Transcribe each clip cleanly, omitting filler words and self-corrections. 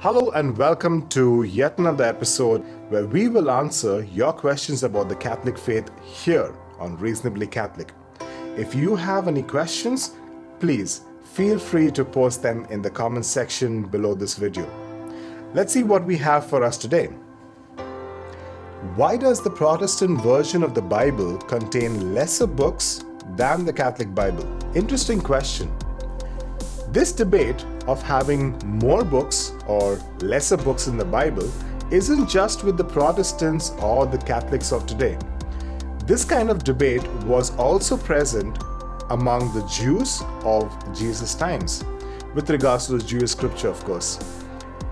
Hello and welcome to yet another episode where we will answer your questions about the Catholic faith here on Reasonably Catholic. If you have any questions, please feel free to post them in the comment section below this video. Let's see what we have for us today. Why does the Protestant version of the Bible contain lesser books than the Catholic Bible? Interesting question. This debate of having more books or lesser books in the Bible isn't just with the Protestants or the Catholics of today. This kind of debate was also present among the Jews of Jesus' times, with regards to the Jewish scripture, of course.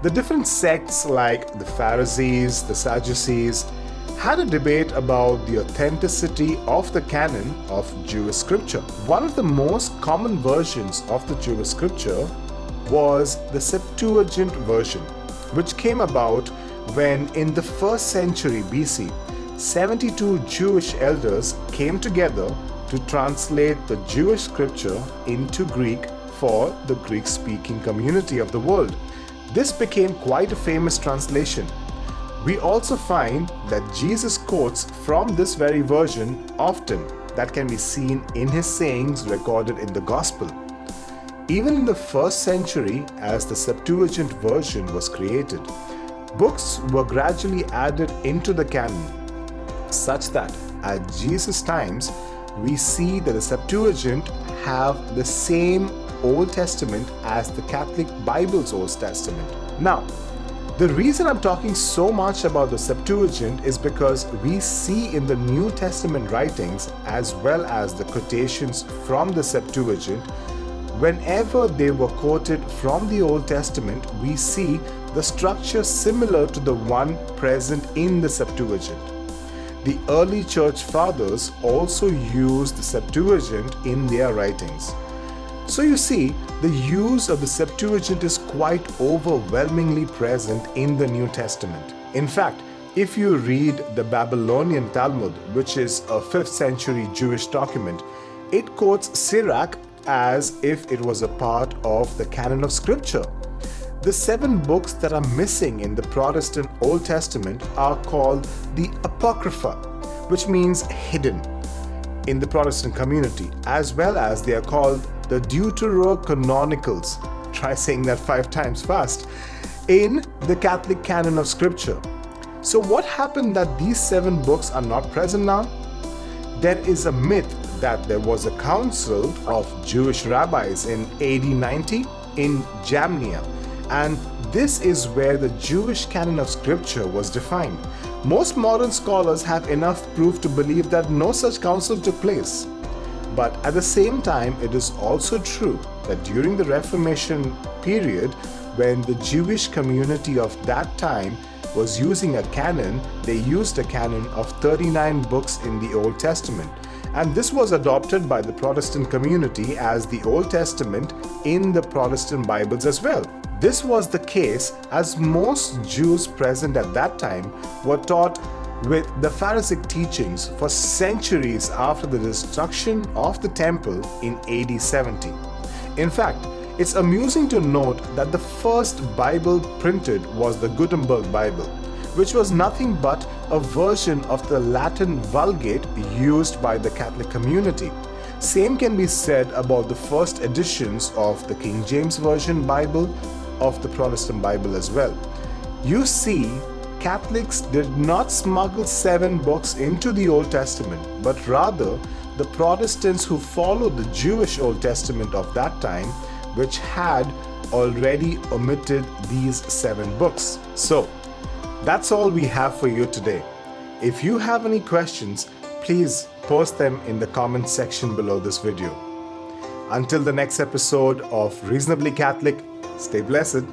The different sects like the Pharisees, the Sadducees, had a debate about the authenticity of the canon of Jewish scripture. One of the most common versions of the Jewish scripture was the Septuagint version, which came about when in the 1st century BC, 72 Jewish elders came together to translate the Jewish scripture into Greek for the Greek-speaking community of the world. This became quite a famous translation. We also find that Jesus quotes from this very version often. That can be seen in his sayings recorded in the Gospel. Even in the 1st century, as the Septuagint version was created, books were gradually added into the canon, such that at Jesus' times, we see that the Septuagint have the same Old Testament as the Catholic Bible's Old Testament. Now, the reason I'm talking so much about the Septuagint is because we see in the New Testament writings, as well as the quotations from the Septuagint, whenever they were quoted from the Old Testament, we see the structure similar to the one present in the Septuagint. The early church fathers also used the Septuagint in their writings. So you see, the use of the Septuagint is quite overwhelmingly present in the New Testament. In fact, if you read the Babylonian Talmud, which is a 5th century Jewish document, it quotes Sirach as if it was a part of the canon of Scripture. The 7 books that are missing in the Protestant Old Testament are called the Apocrypha, which means hidden in the Protestant community, as well as they are called the Deuterocanonicals, try saying that 5 times fast, in the Catholic canon of Scripture. So what happened that these 7 books are not present now? There is a myth that there was a council of Jewish rabbis in AD 90 in Jamnia, and this is where the Jewish canon of Scripture was defined. Most modern scholars have enough proof to believe that no such council took place. But at the same time, it is also true that during the Reformation period, when the Jewish community of that time was using a canon, they used a canon of 39 books in the Old Testament. And this was adopted by the Protestant community as the Old Testament in the Protestant Bibles as well. This was the case as most Jews present at that time were taught with the Pharisaic teachings for centuries after the destruction of the temple in AD 70. In fact, it's amusing to note that the first Bible printed was the Gutenberg Bible, which was nothing but a version of the Latin Vulgate used by the Catholic community. Same can be said about the first editions of the King James Version Bible of the Protestant Bible as well. You see, Catholics did not smuggle 7 books into the Old Testament, but rather the Protestants who followed the Jewish Old Testament of that time, which had already omitted these 7 books. So, that's all we have for you today. If you have any questions, please post them in the comment section below this video. Until the next episode of Reasonably Catholic, stay blessed.